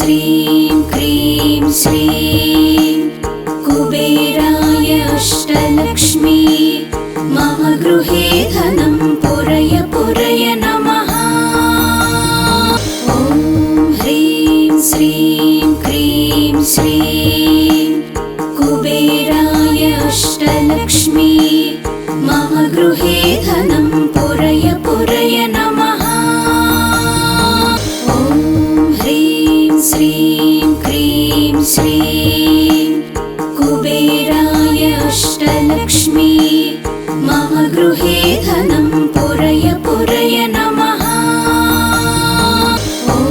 श्रीं क्रीं श्रीं कुबेराय अष्टलक्ष्मी मम गृहे धनं पुरय पुरय नमः। ॐ ह्रीं श्रीं क्रीं श्रीं कुबेराय अष्टलक्ष्मी मम गृहे धनं पुरय पुरय नमः। ॐ ह्रीं श्रीं क्रीं श्रीं कुबेराय अष्टलक्ष्मी मम गृहे धनं पुरय पुरय नमः। ॐ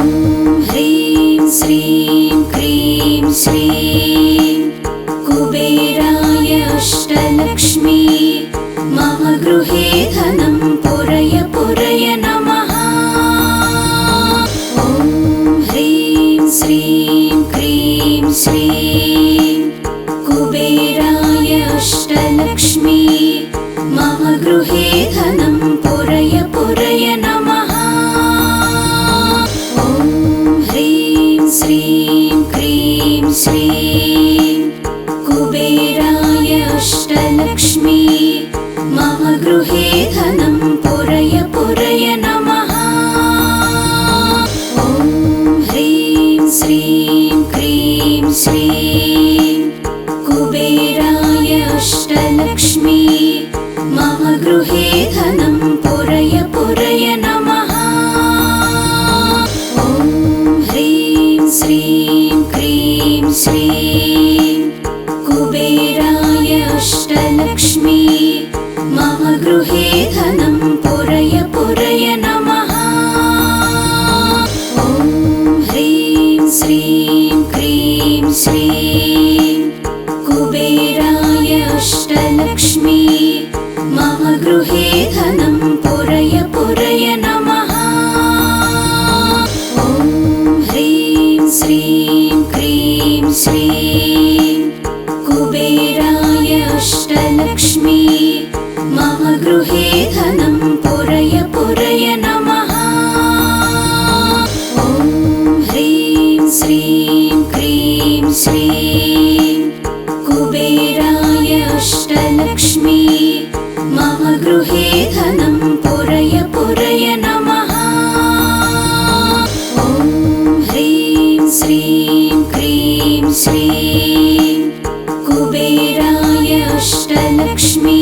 ह्रीं श्रीं क्रीं श्रीं कुबेराय अष्टलक्ष्मी मम गृहे धनं पुरय पुरय नमः। ॐ ह्रीं श्रीं क्रीं श्रीं कुबेराय अष्टलक्ष्मी मम गृहे धनं पुरय पुरय नमः। ॐ ह्रीं श्रीं क्रीं श्रीं कुबेराय अष्टलक्ष्मी मम गृहे धनं पुरय पुरय नमः। ॐ ह्रीं श्रीं क्रीं श्रीं कुबेराय अष्टलक्ष्मी मम गृहे धनं पुरय पुरय नमः। ॐ ह्रीं श्रीं क्रीं श्रीं कुबेराय अष्टलक्ष्मी मम गृहे धनं पुरय पुरय नमः। ॐ ह्रीं श्रीं क्रीं श्रीं कुबेराय अष्टलक्ष्मी मम गृहे धनं पुरय पुरय नमः। ॐ ह्रीं श्रीं क्रीं श्रीं कुबेराय अष्टलक्ष्मी मम गृहे धनं पुरय पुरय नमः। ॐ ह्रीं श्रीं क्रीं श्रीं कुबेराय अष्टलक्ष्मी मम गृहे धनं पुरय पुरय नमः। ॐ ह्रीं श्रीं क्रीं श्रीं कुबेराय अष्टलक्ष्मी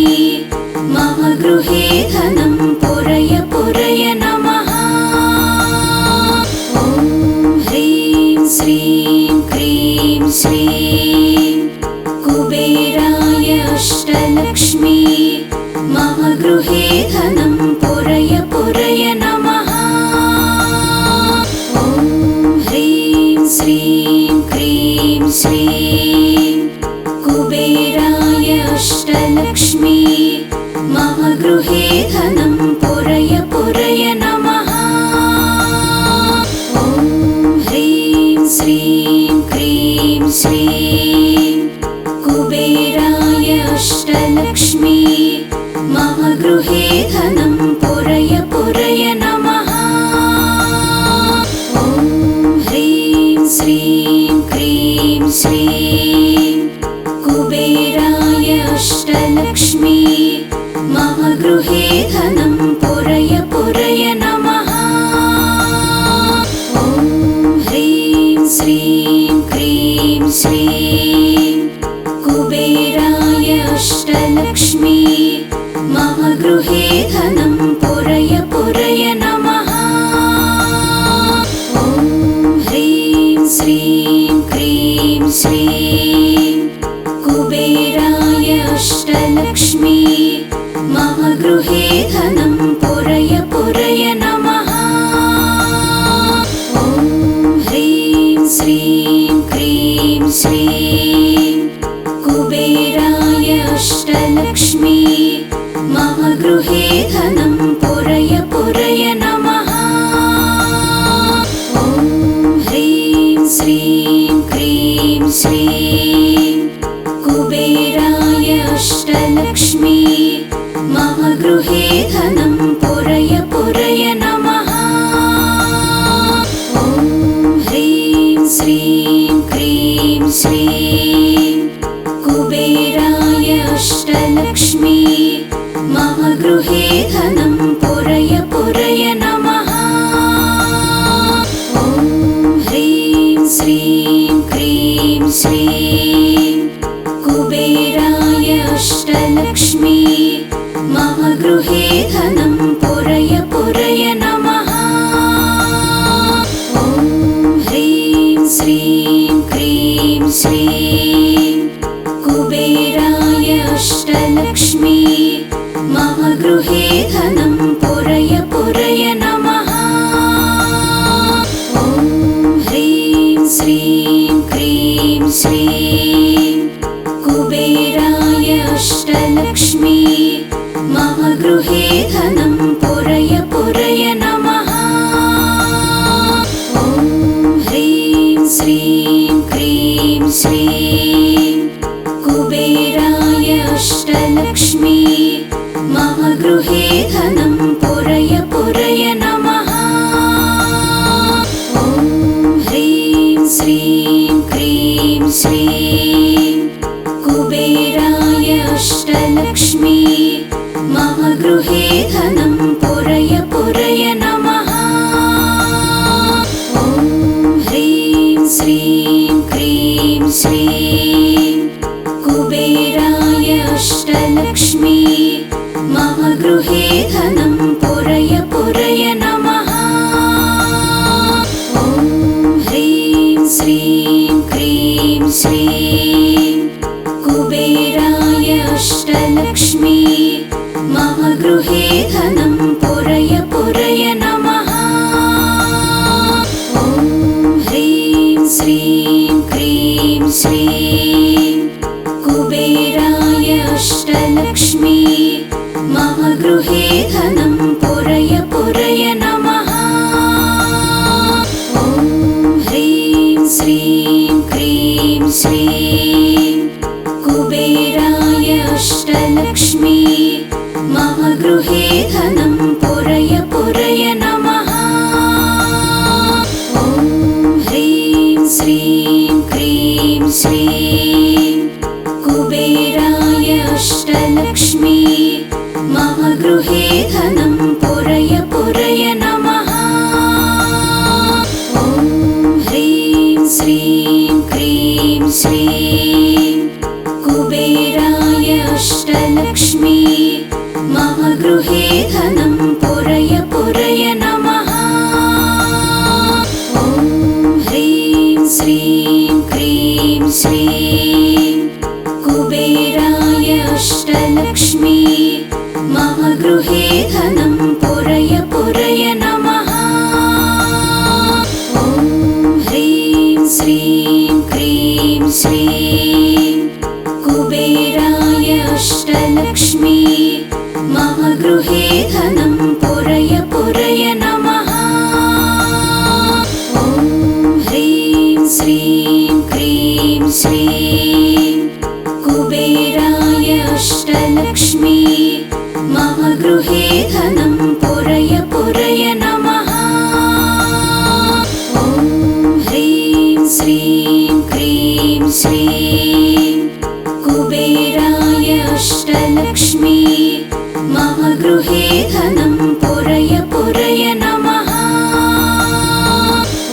मम गृहे धनं पुरय पुरय नमः। ॐ ह्रीं श्रीं क्रीं श्रीं कुबेराय अष्टलक्ष्मी मम गृहे धनं पुरय पुरय नमः। ॐ ह्रीं श्रीं क्रीं श्रीं कुबेराय अष्टलक्ष्मी मम गृहे धनं पुरय पुरय नमः। ॐ ह्रीं श्रीं क्रीं श्रीं कुबेराय अष्टलक्ष्मी मम गृहे धनं पुरय पुरय नमः। ॐ ह्रीं श्रीं क्रीं श्रीं कुबेराय अष्टलक्ष्मी मम गृहे धनं पुरय पुरय नमः। ॐ ह्रीं श्रीं क्रीं श्रीं कुबेराय अष्टलक्ष्मी मम गृहे धनं पुरय पुरय नमः। ॐ ह्रीं श्रीं क्रीं श्रीं कुबेराय अष्टलक्ष्मी मम गृहे धनं पुरय पुरय नमः। ॐ ह्रीं श्रीं क्रीं श्रीं कुबेराय अष्टलक्ष्मी मम गृहे धनं पुरय पुरय नमः। ॐ ह्रीं श्रीं क्रीं श्रीं कुबेराय अष्टलक्ष्मी मम गृहे धनं पुरय पुरय नमः। ॐ ह्रीं श्रीं क्रीं श्रीं कुबेराय अष्टलक्ष्मी मम गृहे धनं पुरय पुरय नमः। ॐ ह्रीं श्रीं क्रीं श्रीं कुबेराय अष्टलक्ष्मी मम गृहे धनं पुरय पुरय नमः। ॐ ह्रीं श्रीं क्रीं श्रीं कुबेराय अष्टलक्ष्मी मम गृहे धनं पुरय पुरय नमः। ॐ ह्रीं श्रीं क्रीं श्रीं कुबेराय अष्टलक्ष्मी मम गृहे धनं पुरय पुरय नमः। ॐ ह्रीं श्रीं क्रीं श्रीं कुबेराय अष्टलक्ष्मी मम गृहे धनं पुरय पुरय नमः। ॐ ह्रीं श्रीं क्रीं श्रीं कुबेराय अष्टलक्ष्मी मम गृहे धनं पुरय पुरय नमः। ॐ ह्रीं श्रीं क्रीं श्रीं कुबेराय अष्टलक्ष्मी मम गृहे धनं पुरय पुरय नमः। ॐ ह्रीं श्रीं क्रीं श्रीं कुबेराय अष्टलक्ष्मी मम गृहे धनं पुरय पुरय नमः। ॐ ह्रीं श्रीं क्रीं श्रीं कुबेराय अष्टलक्ष्मी मम गृहे धनं पुरय पुरय नमः। ॐ ह्रीं श्रीं क्रीं श्रीं कुबेराय अष्टलक्ष्मी मम गृहे धनं पुरय पुरय नमः। ॐ ह्रीं श्रीं क्रीं श्रीं कुबेराय अष्टलक्ष्मी मम गृहे धनं पुरय पुरय नमः। ॐ ह्रीं श्रीं क्रीं श्रीं कुबेराय अष्टलक्ष्मी मम गृहे धनं पुरय पुरय नमः। ॐ ह्रीं श्रीं क्रीं श्रीं कुबेराय अष्टलक्ष्मी मम गृहे धनं पुरय पुरय नमः। ॐ ह्रीं श्रीं क्रीं श्रीं कुबेराय अष्टलक्ष्मी मम गृहे धनं पुरय पुरय नमः। ॐ ह्रीं श्रीं क्रीं श्रीं कुबेराय अष्टलक्ष्मी मम गृहे धनं पुरय पुरय नमः।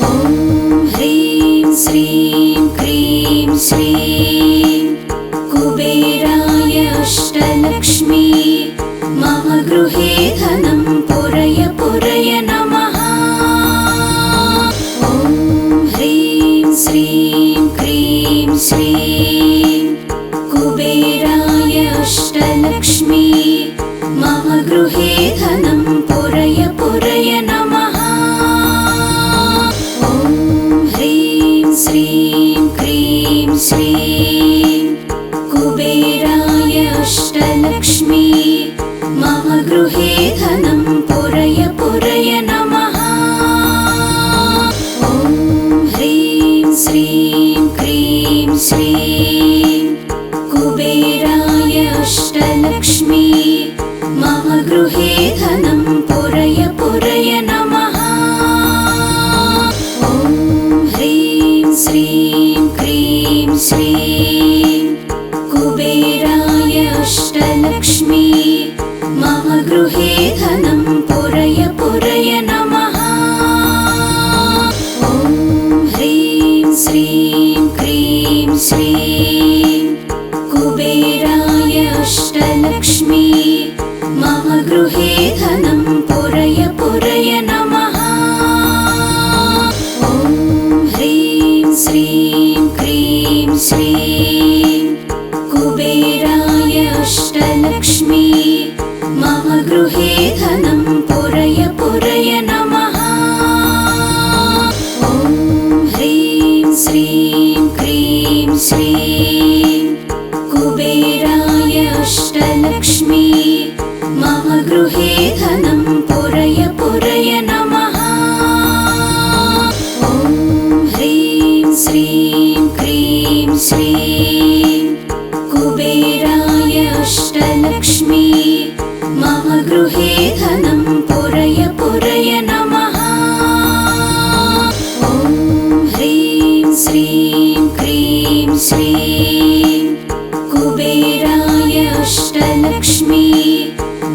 ॐ ह्रीं श्रीं क्रीं श्रीं कुबेराय अष्टलक्ष्मी मम गृहे धनं पुरय पुरय नमः। ॐ ह्रीं श्रीं क्रीं श्रीं कुबेराय अष्टलक्ष्मी मम गृहे धनं पुरय पुरय नमः। ॐ ह्रीं श्रीं क्रीं श्रीं कुबेराय अष्टलक्ष्मी मम गृहे धनं पुरय पुरय नमः। ॐ ह्रीं श्रीं क्रीं श्रीं कुबेराय अष्टलक्ष्मी मम गृहे धनं पुरय पुरय नमः। ॐ ह्रीं श्रीं क्रीं श्रीं कुबेराय अष्टलक्ष्मी मम गृहे धनं पुरय पुरय नमः। ॐ ह्रीं श्रीं क्रीं श्रीं कुबेराय अष्टलक्ष्मी मम गृहे धनं पुरय पुरय नमः। ॐ ह्रीं श्रीं क्रीं श्रीं कुबेराय अष्टलक्ष्मी मम गृहे धनं पुरय पुरय नमः। ॐ ह्रीं श्रीं क्रीं श्रीं कुबेराय अष्टलक्ष्मी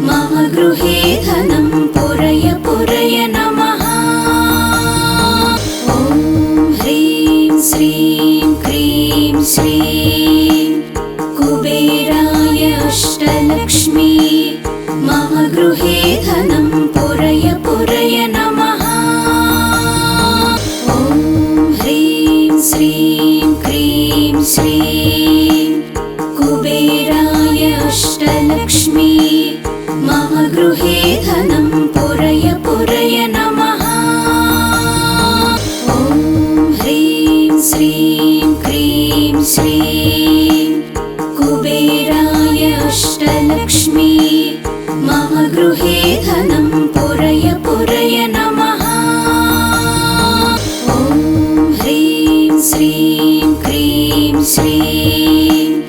मम गृहे धनं पुरय पुरय नमः। ॐ ह्रीं श्रीं क्रीं श्रीं कुबेराय अष्टलक्ष्मी मम गृहे धनं पुरय पुरय नमः। ॐ ह्रीं श्रीं क्रीं श्रीं कुबेराय अष्टलक्ष्मी मम गृहे धनं पुरय पुरय नमः। ॐ ह्रीं श्रीं क्रीं श्रीं कुबेराय अष्टलक्ष्मी मम गृहे धनं पुरय पुरय नमः। ॐ ह्रीं श्रीं क्रीं श्रीं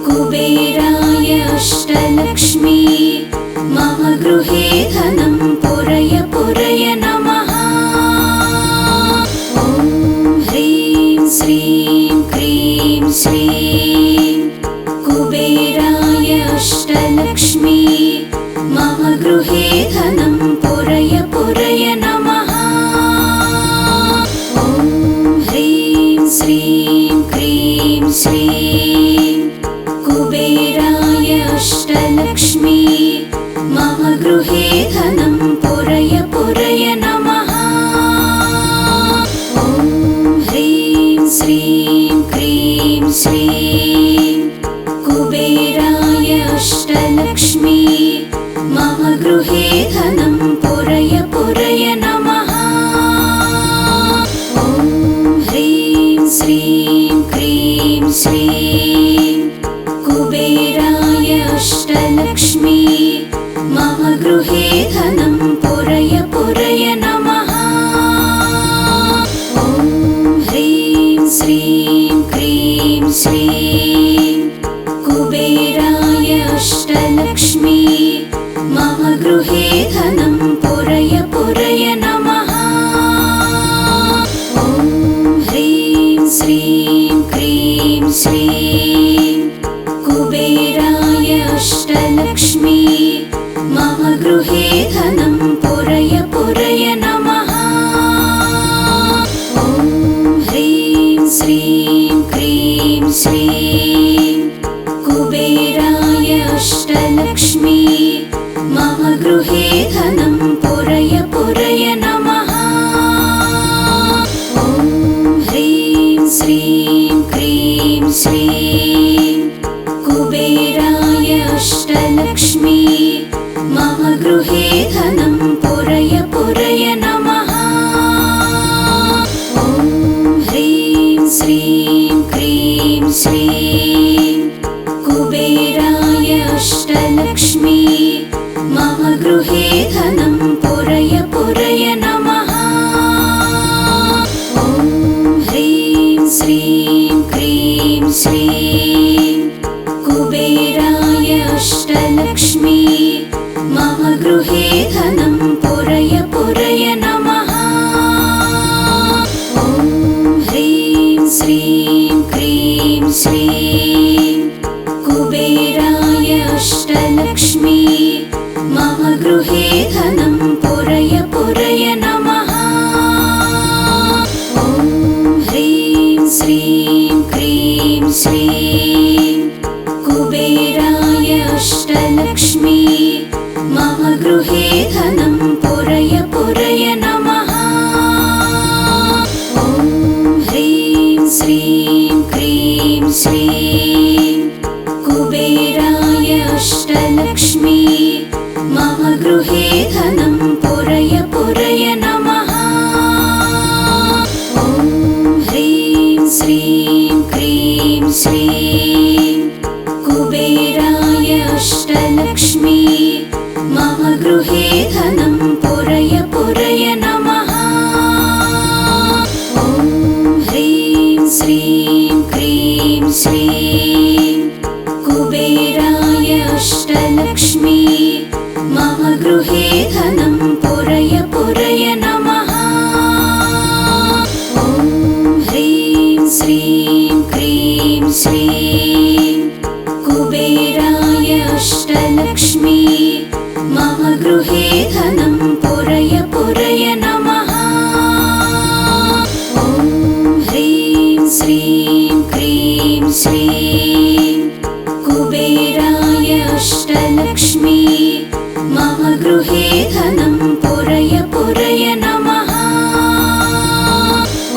कुबेराय अष्टलक्ष्मी मम गृहे धनं पुरय पुरय नमः। ॐ ह्रीं श्रीं क्रीं श्रीं कुबेराय अष्टलक्ष्मी मम गृहे धनं पुरय पुरय नमः। ॐ ह्रीं श्रीं क्रीं श्रीं कुबेराय अष्टलक्ष्मी मम गृहे धनं पुरय पुरय नमः। ॐ ह्रीं श्रीं क्रीं श्रीं कुबेराय अष्टलक्ष्मी मम गृहे धनं पुरय पुरय नमः। ॐ ह्रीं श्रीं क्रीं श्रीं कुबेराय अष्टलक्ष्मी मम गृहे धनं पुरय पुरय नमः। ॐ ह्रीं श्रीं क्रीं श्रीं कुबेराय अष्टलक्ष्मी मम गृहे धनं पुरय पुरय नमः। ॐ ह्रीं श्रीं क्रीं श्रीं कुबेराय अष्टलक्ष्मी मम गृहे धनं पुरय पुरय नमः। ॐ ह्रीं श्रीं क्रीं श्रीं कुबेराय अष्टलक्ष्मी मम गृहे धनं पुरय पुरय नमः। ॐ ह्रीं श्रीं क्रीं श्रीं कुबेराय अष्टलक्ष्मी मम गृहे धनं पुरय पुरय नमः। ॐ ह्रीं श्रीं क्रीं श्रीं कुबेराय अष्टलक्ष्मी मम गृहे धनं पुरय पुरय नमः। ॐ ह्रीं श्रीं क्रीं श्रीं कुबेराय अष्टलक्ष्मी मम गृहे धनं पुरय पुरय नमः। ॐ ह्रीं श्रीं क्रीं श्रीं कुबेराय अष्टलक्ष्मी मम गृहे धनं पुरय पुरय नमः। ॐ ह्रीं श्रीं क्रीं श्रीं कुबेराय अष्टलक्ष्मी मम गृहे धनं पुरय पुरय नमः। ॐ ह्रीं श्रीं क्रीं श्रीं कुबेराय अष्टलक्ष्मी मम गृहे धनं पुरय पुरय नमः। ॐ ह्रीं श्रीं क्रीं श्रीं कुबेराय अष्टलक्ष्मी मम गृहे धनं पुरय पुरय नमः। ॐ ह्रीं श्रीं क्रीं श्रीं कुबेराय अष्टलक्ष्मी मम गृहे धनं पुरय पुरय नमः। ॐ ह्रीं श्रीं क्रीं श्रीं कुबेराय अष्टलक्ष्मी मम गृहे धनं पुरय पुरय नमः। ॐ ह्रीं श्रीं क्रीं श्रीं कुबेराय अष्टलक्ष्मी मम गृहे धनं पुरय पुरय नमः।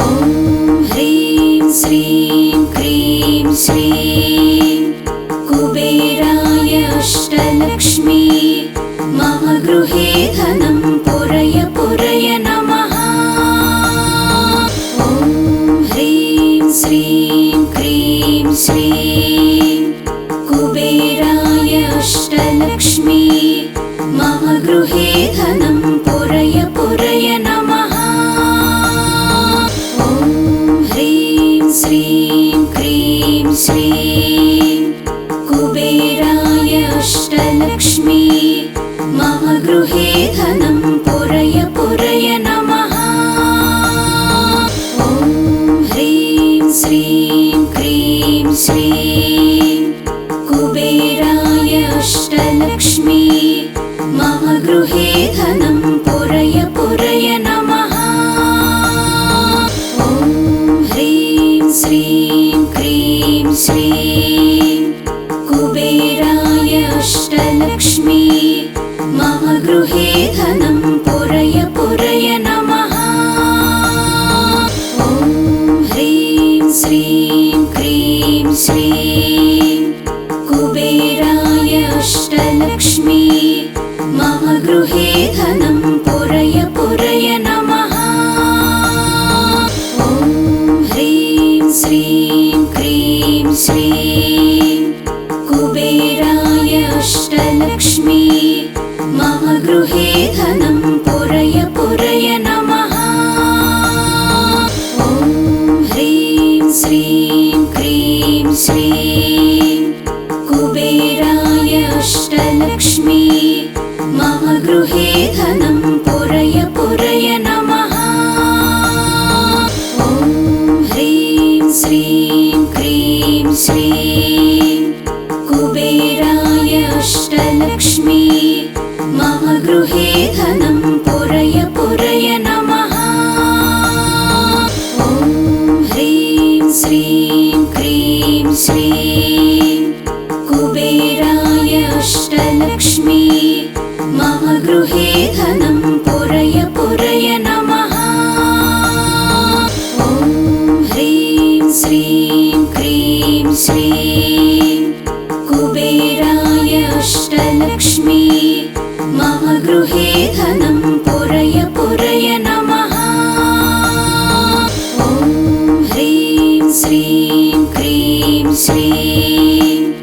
ॐ ह्रीं श्रीं क्रीं श्रीं कुबेराय अष्टलक्ष्मी मम गृहे धनं पुरय पुरय नमः। ॐ ह्रीं श्रीं क्रीं श्रीं कुबेराय अष्टलक्ष्मी मम गृहे धनं पुरय पुरय नमः। ॐ ह्रीं श्रीं क्रीं श्रीं कुबेराय अष्टलक्ष्मी मम गृहे धनं पुरय पुरय नमः। ॐ ह्रीं श्रीं क्रीं श्रीं कुबेराय अष्टलक्ष्मी मम गृहे धनं पुरय पुरय नमः। ॐ ह्रीं श्रीं क्रीं श्रीं कुबेराय अष्टलक्ष्मी मम गृहे धनं पुरय पुरय नमः। ॐ ह्रीं श्रीं क्रीं श्रीं कुबेराय अष्टलक्ष्मी मम गृहे धनं पुरय पुरय नमः। ॐ ह्रीं श्रीं क्रीं श्रीं कुबेराय अष्टलक्ष्मी मम गृहे धनं पुरय पुरय नमः। ॐ ह्रीं श्रीं क्रीं श्रीं कुबेराय अष्टलक्ष्मी मम गृहे धनं पुरय पुरय नमः। ॐ ह्रीं श्रीं क्रीं श्रीं कुबेराय अष्टलक्ष्मी मम गृहे धनं पुरय पुरय नमः। ॐ ह्रीं श्रीं क्रीं श्रीं कुबेराय अष्टलक्ष्मी मम गृहे धनं पुरय पुरय नमः। ॐ ह्रीं श्रीं क्रीं श्रीं कुबेराय अष्टलक्ष्मी मम गृहे धनं पुरय पुरय नमः। ॐ ह्रीं श्रीं क्रीं श्रीं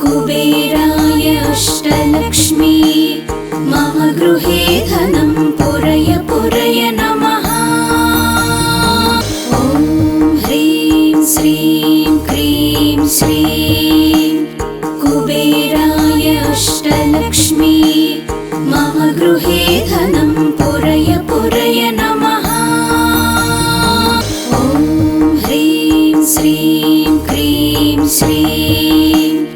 कुबेराय अष्टलक्ष्मी मम गृहे धनं पुरय पुरय नमः। ॐ ह्रीं श्रीं क्रीं श्रीं कुबेराय अष्टलक्ष्मी मम गृहे धनं पुरय पुरय नमः। ॐ ह्रीं श्रीं क्रीं श्रीं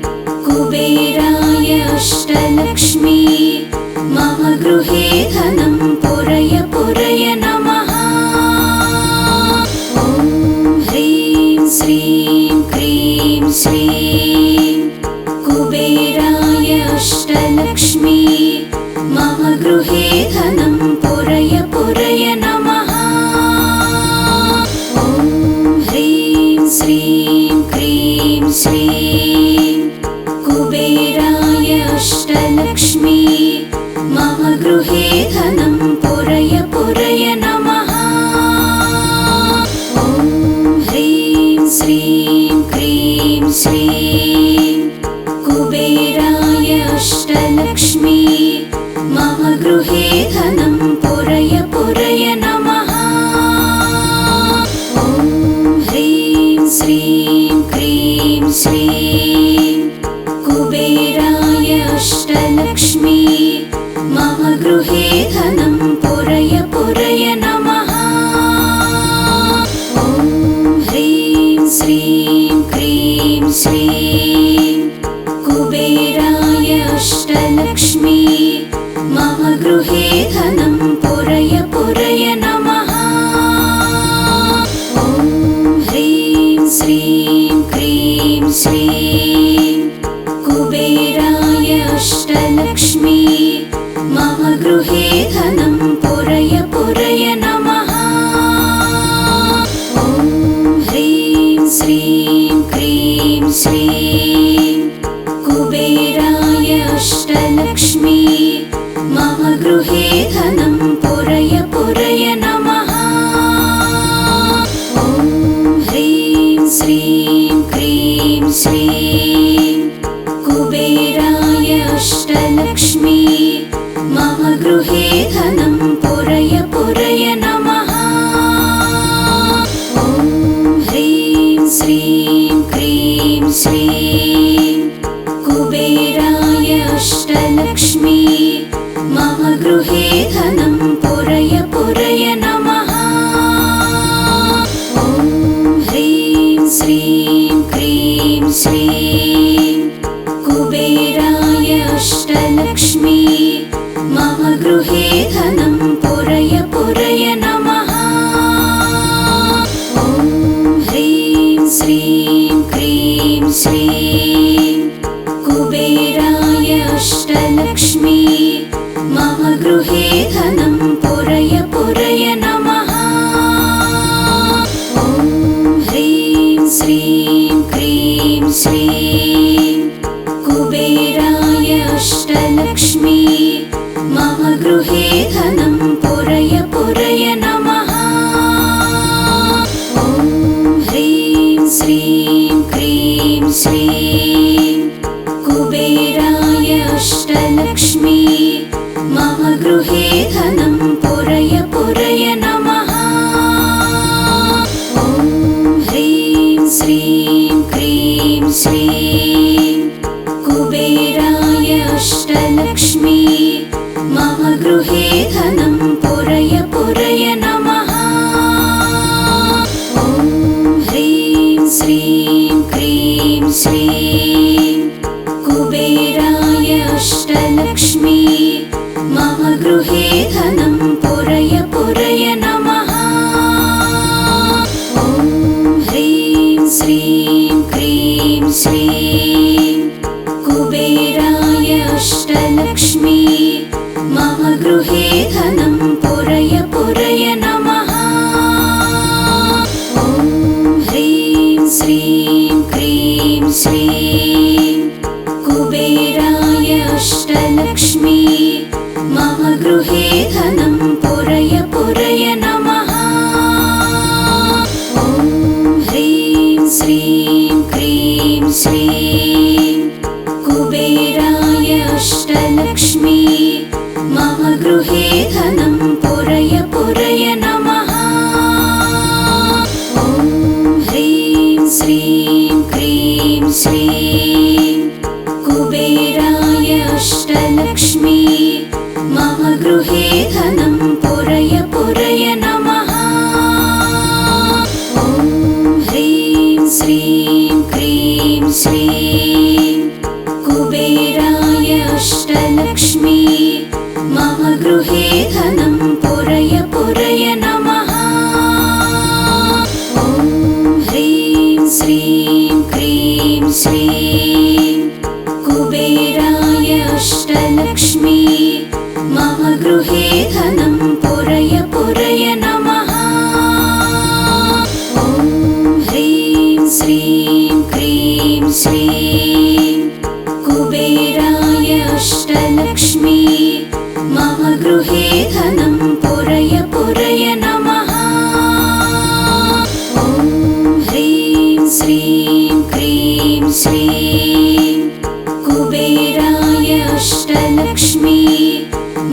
कुबेराय अष्टलक्ष्मी मम गृहे धनं पुरय पुरय नमः। ॐ ह्रीं श्रीं क्रीं श्रीं कुबेराय अष्टलक्ष्मी मम गृहे धनं पुरय पुरय नमः। ॐ ह्रीं श्रीं क्रीं श्रीं कुबेराय अष्टलक्ष्मी मम गृहे धनं पुरय पुरय नमः। ॐ ह्रीं श्रीं क्रीं श्रीं कुबेराय अष्टलक्ष्मी मम गृहे धनं पुरय पुरय नमः। ॐ ह्रीं श्रीं क्रीं श्रीं कुबेराय अष्टलक्ष्मी मम गृहे धनं पुरय पुरय नमः। ॐ ह्रीं श्रीं क्रीं श्रीं कुबेराय अष्टलक्ष्मी मम गृहे धनं पुरय पुरय नमः। ॐ ह्रीं श्रीं क्रीं श्रीं कुबेराय अष्टलक्ष्मी मम गृहे धनं पुरय पुरय नमः। ॐ ह्रीं श्रीं क्रीं श्रीं कुबेराय अष्टलक्ष्मी मम गृहे धनं पुरय पुरय नमः। ॐ ह्रीं श्रीं क्रीं श्रीं कुबेराय अष्टलक्ष्मी मम गृहे धनं पुरय पुरय नमः। ॐ ह्रीं श्रीं क्रीं श्रीं कुबेराय अष्टलक्ष्मी मम गृहे धनं पुरय पुरय नमः। ॐ ह्रीं श्रीं क्रीं श्रीं कुबेराय अष्टलक्ष्मी मम गृहे धनं पुरय पुरय नमः। ॐ ह्रीं श्रीं क्रीं श्रीं कुबेराय अष्टलक्ष्मी मम गृहे धनं पुरय पुरय नमः। ॐ ह्रीं श्रीं क्रीं श्रीं कुबेराय अष्टलक्ष्मी मम गृहे धनं पुरय पुरय नमः। ॐ ह्रीं श्रीं क्रीं श्रीं कुबेराय अष्टलक्ष्मी मम गृहे धनं पुरय पुरय नमः। ॐ ह्रीं श्रीं क्रीं श्रीं कुबेराय अष्टलक्ष्मी मम गृहे धनं पुरय पुरय नमः। ॐ ह्रीं श्रीं क्रीं श्रीं कुबेराय अष्टलक्ष्मी मम गृहे धनं पुरय पुरय नमः। ॐ ह्रीं श्रीं क्रीं श्रीं कुबेराय अष्टलक्ष्मी मम गृहे धनं पुरय पुरय नमः। ॐ ह्रीं श्रीं क्रीं श्रीं कुबेराय अष्टलक्ष्मी मम गृहे धनं पुरय पुरय नमः। ॐ ह्रीं श्रीं क्रीं श्रीं कुबेराय अष्टलक्ष्मी मम गृहे धनं पुरय पुरय नमः। ॐ ह्रीं श्रीं क्रीं श्रीं कुबेराय अष्टलक्ष्मी मम गृहे धनं पुरय पुरय नमः। ॐ ह्रीं श्रीं क्रीं श्रीं कुबेराय अष्टलक्ष्मी मम गृहे धनं पुरय पुरय नमः। ॐ ह्रीं श्रीं क्रीं श्रीं कुबेराय अष्टलक्ष्मी मम गृहे धनं पुरय पुरय नमः। ॐ ह्रीं श्रीं क्रीं श्रीं कुबेराय अष्टलक्ष्मी मम गृहे धनं पुरय पुरय नमः। ॐ ह्रीं श्रीं क्रीं श्रीं कुबेराय अष्टलक्ष्मी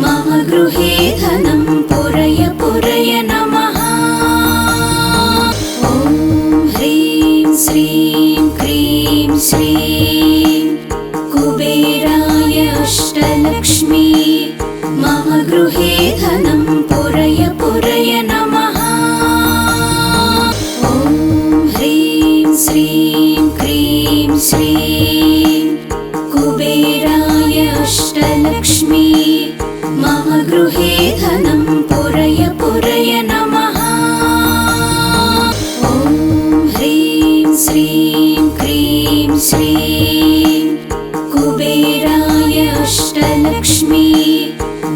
मम गृहे धनं पुरय पुरय नमः। ॐ ह्रीं श्रीं क्रीं श्रीं कुबेराय अष्टलक्ष्मी मम गृहे धनं पुरय पुरय नमः। ॐ ह्रीं श्रीं क्रीं श्रीं कुबेराय अष्टलक्ष्मी मम गृहे धनं पुरय पुरय नमः। ॐ ह्रीं श्रीं क्रीं श्रीं कुबेराय अष्टलक्ष्मी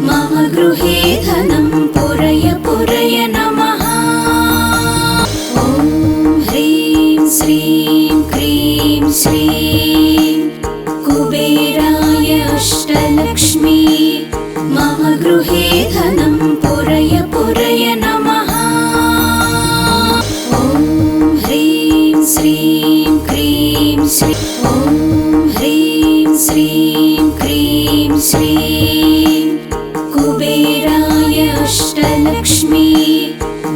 मम गृहे धनं पुरय पुरय नमः। ॐ ह्रीं श्रीं क्रीं श्रीं कुबेराय अष्टलक्ष्मी मम गृहे धनं पुरय पुरय नमः। ॐ ह्रीं श्रीं क्रीं श्रीं ॐ ह्रीं श्रीं क्रीं श्रीं कुबेराय अष्टलक्ष्मी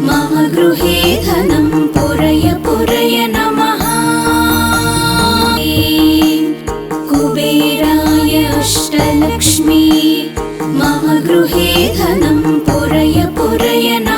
मम गृहे धनं पुरय पुरय नमः। कुबेराय अष्टलक्ष्मी मम गृहे धनं पुरय पुरय नमः।